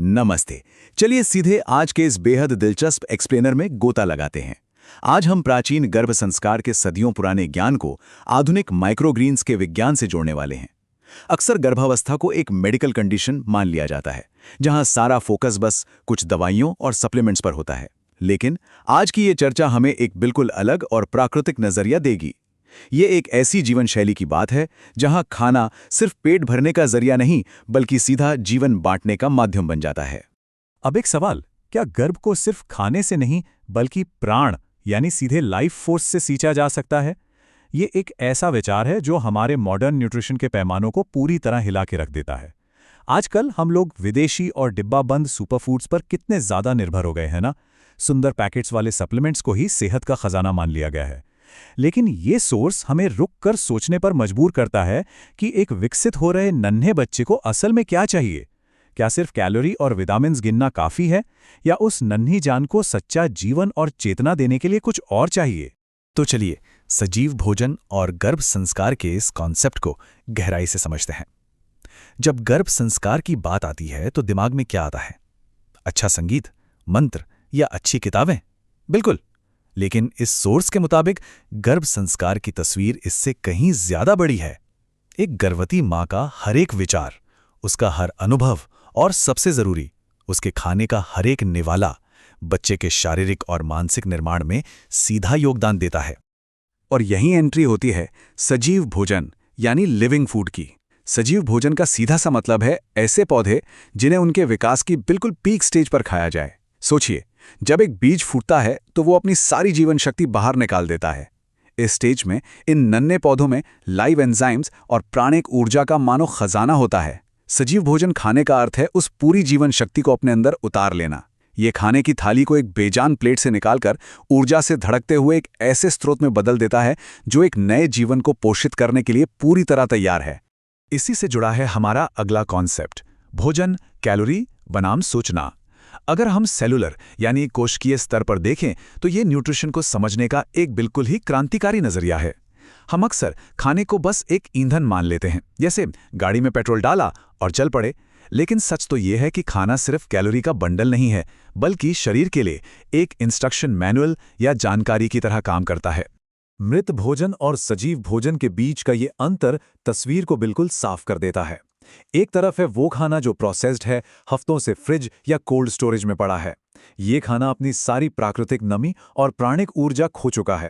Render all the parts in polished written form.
नमस्ते। चलिए सीधे आज के इस बेहद दिलचस्प एक्सप्लेनर में गोता लगाते हैं। आज हम प्राचीन गर्भ संस्कार के सदियों पुराने ज्ञान को आधुनिक माइक्रोग्रीन्स के विज्ञान से जोड़ने वाले हैं। अक्सर गर्भावस्था को एक मेडिकल कंडीशन मान लिया जाता है, जहां सारा फोकस बस कुछ दवाइयों और सप्लीमेंट्स पर होता है। लेकिन आज की ये चर्चा हमें एक बिल्कुल अलग और प्राकृतिक नजरिया देगी। ये एक ऐसी जीवन शैली की बात है जहां खाना सिर्फ पेट भरने का जरिया नहीं, बल्कि सीधा जीवन बांटने का माध्यम बन जाता है। अब एक सवाल, क्या गर्भ को सिर्फ खाने से नहीं बल्कि प्राण यानी सीधे लाइफ फोर्स से सींचा जा सकता है? ये एक ऐसा विचार है जो हमारे मॉडर्न न्यूट्रिशन के पैमानों को पूरी तरह हिला के रख देता है। आजकल हम लोग विदेशी और डिब्बाबंद सुपरफूड्स पर कितने ज्यादा निर्भर हो गए हैं ना। सुंदर पैकेट्स वाले सप्लीमेंट्स को ही सेहत का खजाना मान लिया गया है। लेकिन ये सोर्स हमें रुक कर सोचने पर मजबूर करता है कि एक विकसित हो रहे नन्हे बच्चे को असल में क्या चाहिए। क्या सिर्फ कैलोरी और विटामिन्स गिनना काफी है, या उस नन्ही जान को सच्चा जीवन और चेतना देने के लिए कुछ और चाहिए? तो चलिए सजीव भोजन और गर्भ संस्कार के इस कॉन्सेप्ट को गहराई से समझते हैं। जब गर्भ संस्कार की बात आती है तो दिमाग में क्या आता है? अच्छा संगीत, मंत्र या अच्छी किताबें? बिल्कुल। लेकिन इस सोर्स के मुताबिक गर्भ संस्कार की तस्वीर इससे कहीं ज्यादा बड़ी है। एक गर्भवती माँ का हर एक विचार, उसका हर अनुभव और सबसे जरूरी उसके खाने का हर एक निवाला बच्चे के शारीरिक और मानसिक निर्माण में सीधा योगदान देता है। और यहीं एंट्री होती है सजीव भोजन यानी लिविंग फूड की। सजीव भोजन का सीधा सा मतलब है ऐसे पौधे जिन्हें उनके विकास की बिल्कुल पीक स्टेज पर खाया जाए। सोचिए, जब एक बीज फूटता है तो वो अपनी सारी जीवन शक्ति बाहर निकाल देता है। इस स्टेज में इन नन्हे पौधों में लाइव एंजाइम्स और प्राणिक ऊर्जा का मानो खजाना होता है। सजीव भोजन खाने का अर्थ है उस पूरी जीवन शक्ति को अपने अंदर उतार लेना। ये खाने की थाली को एक बेजान प्लेट से निकालकर ऊर्जा से धड़कते हुए एक ऐसे स्रोत में बदल देता है जो एक नए जीवन को पोषित करने के लिए पूरी तरह तैयार है। इसी से जुड़ा है हमारा अगला कॉन्सेप्ट, भोजन कैलोरी बनाम सोचना। अगर हम सेलुलर यानी कोशिकीय स्तर पर देखें तो ये न्यूट्रिशन को समझने का एक बिल्कुल ही क्रांतिकारी नजरिया है। हम अक्सर खाने को बस एक ईंधन मान लेते हैं, जैसे गाड़ी में पेट्रोल डाला और चल पड़े। लेकिन सच तो ये है कि खाना सिर्फ कैलोरी का बंडल नहीं है, बल्कि शरीर के लिए एक इंस्ट्रक्शन मैनुअल या जानकारी की तरह काम करता है। मृत भोजन और सजीव भोजन के बीच का ये अंतर तस्वीर को बिल्कुल साफ कर देता है। एक तरफ है वो खाना जो प्रोसेस्ड है, हफ्तों से फ्रिज या कोल्ड स्टोरेज में पड़ा है। ये खाना अपनी सारी प्राकृतिक नमी और प्राणिक ऊर्जा खो चुका है।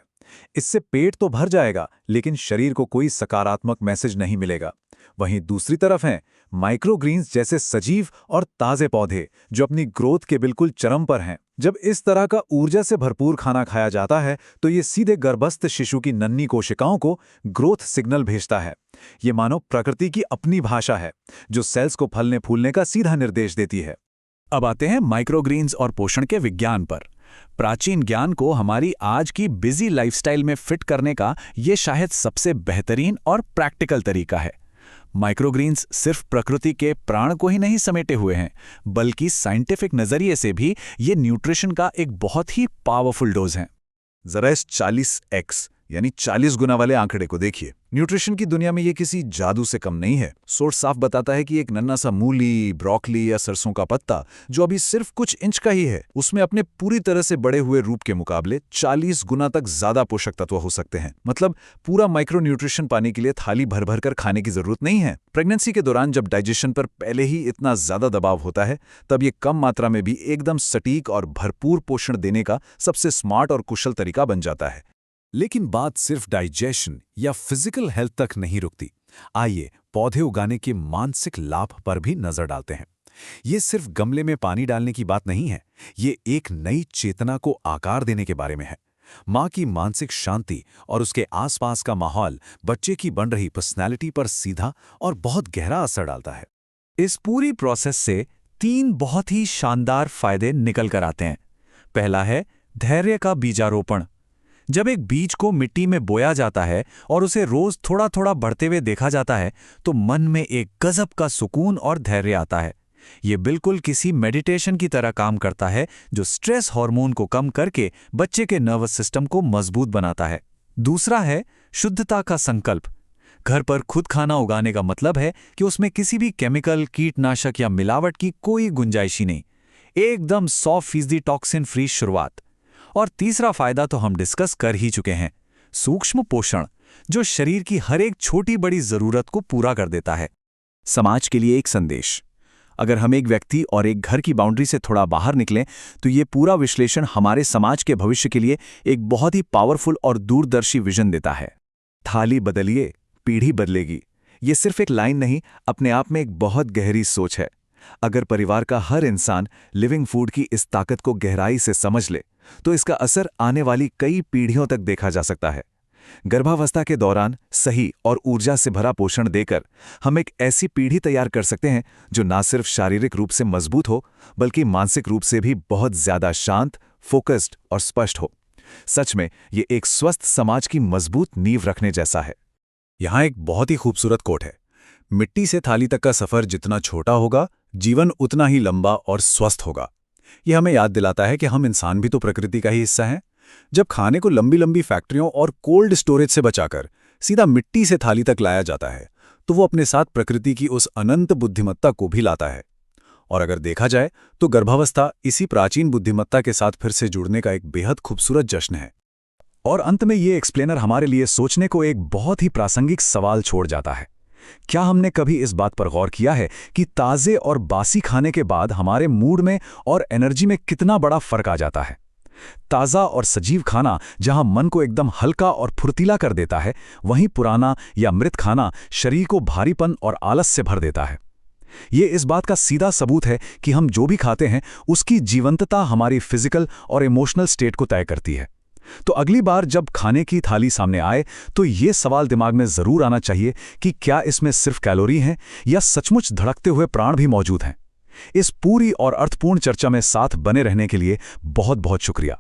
इससे पेट तो भर जाएगा, लेकिन शरीर को कोई सकारात्मक मैसेज नहीं मिलेगा। वहीं दूसरी तरफ हैं माइक्रोग्रीन्स जैसे सजीव और ताजे पौधे जो अपनी ग्रोथ के बिल्कुल चरम पर हैं। जब इस तरह का ऊर्जा से भरपूर खाना खाया जाता है तो ये सीधे गर्भस्थ शिशु की नन्ही कोशिकाओं को ग्रोथ सिग्नल भेजता है। ये मानो प्रकृति की अपनी भाषा है जो सेल्स को फलने फूलने का सीधा निर्देश देती है। अब आते हैं माइक्रोग्रीन्स और पोषण के विज्ञान पर। प्राचीन ज्ञान को हमारी आज की बिजी लाइफस्टाइल में फिट करने का ये शायद सबसे बेहतरीन और प्रैक्टिकल तरीका है। माइक्रोग्रीन्स सिर्फ प्रकृति के प्राण को ही नहीं समेटे हुए हैं, बल्कि साइंटिफिक नजरिए से भी ये न्यूट्रिशन का एक बहुत ही पावरफुल डोज हैं। जरा इस 40x यानी 40 गुना वाले आंकड़े को देखिए। न्यूट्रिशन की दुनिया में ये किसी जादू से कम नहीं है। सोर्स साफ बताता है कि एक नन्हा सा मूली, ब्रोकली या सरसों का पत्ता जो अभी सिर्फ कुछ इंच का ही है, उसमें अपने पूरी तरह से बड़े हुए रूप के मुकाबले 40 गुना तक ज्यादा पोषक तत्व हो सकते हैं। मतलब पूरा माइक्रो न्यूट्रिशन पाने के लिए थाली भर भर कर खाने की जरूरत नहीं है। प्रेगनेंसी के दौरान जब डाइजेशन पर पहले ही इतना ज्यादा दबाव होता है, तब ये कम मात्रा में भी एकदम सटीक और भरपूर पोषण देने का सबसे स्मार्ट और कुशल तरीका बन जाता है। लेकिन बात सिर्फ डाइजेशन या फिजिकल हेल्थ तक नहीं रुकती। आइए पौधे उगाने के मानसिक लाभ पर भी नजर डालते हैं। ये सिर्फ गमले में पानी डालने की बात नहीं है, ये एक नई चेतना को आकार देने के बारे में है। माँ की मानसिक शांति और उसके आसपास का माहौल बच्चे की बन रही पर्सनैलिटी पर सीधा और बहुत गहरा असर डालता है। इस पूरी प्रोसेस से 3 बहुत ही शानदार फायदे निकल कर आते हैं। पहला है धैर्य का बीजारोपण। जब एक बीज को मिट्टी में बोया जाता है और उसे रोज थोड़ा थोड़ा बढ़ते हुए देखा जाता है तो मन में एक गजब का सुकून और धैर्य आता है। ये बिल्कुल किसी मेडिटेशन की तरह काम करता है जो स्ट्रेस हार्मोन को कम करके बच्चे के नर्वस सिस्टम को मजबूत बनाता है। दूसरा है शुद्धता का संकल्प। घर पर खुद खाना उगाने का मतलब है कि उसमें किसी भी केमिकल, कीटनाशक या मिलावट की कोई गुंजाइश ही नहीं। एकदम 100% टॉक्सिन फ्री शुरुआत। और तीसरा फायदा तो हम डिस्कस कर ही चुके हैं, सूक्ष्म पोषण, जो शरीर की हर एक छोटी बड़ी जरूरत को पूरा कर देता है। समाज के लिए एक संदेश। अगर हम एक व्यक्ति और एक घर की बाउंड्री से थोड़ा बाहर निकलें तो ये पूरा विश्लेषण हमारे समाज के भविष्य के लिए एक बहुत ही पावरफुल और दूरदर्शी विजन देता है। थाली बदलिए, पीढ़ी बदलेगी। ये सिर्फ एक लाइन नहीं, अपने आप में एक बहुत गहरी सोच है। अगर परिवार का हर इंसान लिविंग फूड की इस ताकत को गहराई से समझ ले तो इसका असर आने वाली कई पीढ़ियों तक देखा जा सकता है। गर्भावस्था के दौरान सही और ऊर्जा से भरा पोषण देकर हम एक ऐसी पीढ़ी तैयार कर सकते हैं जो न सिर्फ शारीरिक रूप से मजबूत हो बल्कि मानसिक रूप से भी बहुत ज्यादा शांत, फोकस्ड और स्पष्ट हो। सच में ये एक स्वस्थ समाज की मजबूत नींव रखने जैसा है। यहाँ एक बहुत ही खूबसूरत कोट है, मिट्टी से थाली तक का सफर जितना छोटा होगा, जीवन उतना ही लंबा और स्वस्थ होगा। यह हमें याद दिलाता है कि हम इंसान भी तो प्रकृति का ही हिस्सा हैं। जब खाने को लंबी लंबी फैक्ट्रियों और कोल्ड स्टोरेज से बचाकर सीधा मिट्टी से थाली तक लाया जाता है तो वो अपने साथ प्रकृति की उस अनंत बुद्धिमत्ता को भी लाता है। और अगर देखा जाए तो गर्भावस्था इसी प्राचीन बुद्धिमत्ता के साथ फिर से जुड़ने का एक बेहद खूबसूरत जश्न है। और अंत में ये एक्सप्लेनर हमारे लिए सोचने को एक बहुत ही प्रासंगिक सवाल छोड़ जाता है। क्या हमने कभी इस बात पर गौर किया है कि ताज़े और बासी खाने के बाद हमारे मूड में और एनर्जी में कितना बड़ा फर्क आ जाता है? ताज़ा और सजीव खाना जहां मन को एकदम हल्का और फुर्तीला कर देता है, वहीं पुराना या मृत खाना शरीर को भारीपन और आलस से भर देता है। ये इस बात का सीधा सबूत है कि हम जो भी खाते हैं उसकी जीवंतता हमारी फिजिकल और इमोशनल स्टेट को तय करती है। तो अगली बार जब खाने की थाली सामने आए तो ये सवाल दिमाग में जरूर आना चाहिए कि क्या इसमें सिर्फ कैलोरी हैं या सचमुच धड़कते हुए प्राण भी मौजूद हैं। इस पूरी और अर्थपूर्ण चर्चा में साथ बने रहने के लिए बहुत बहुत शुक्रिया।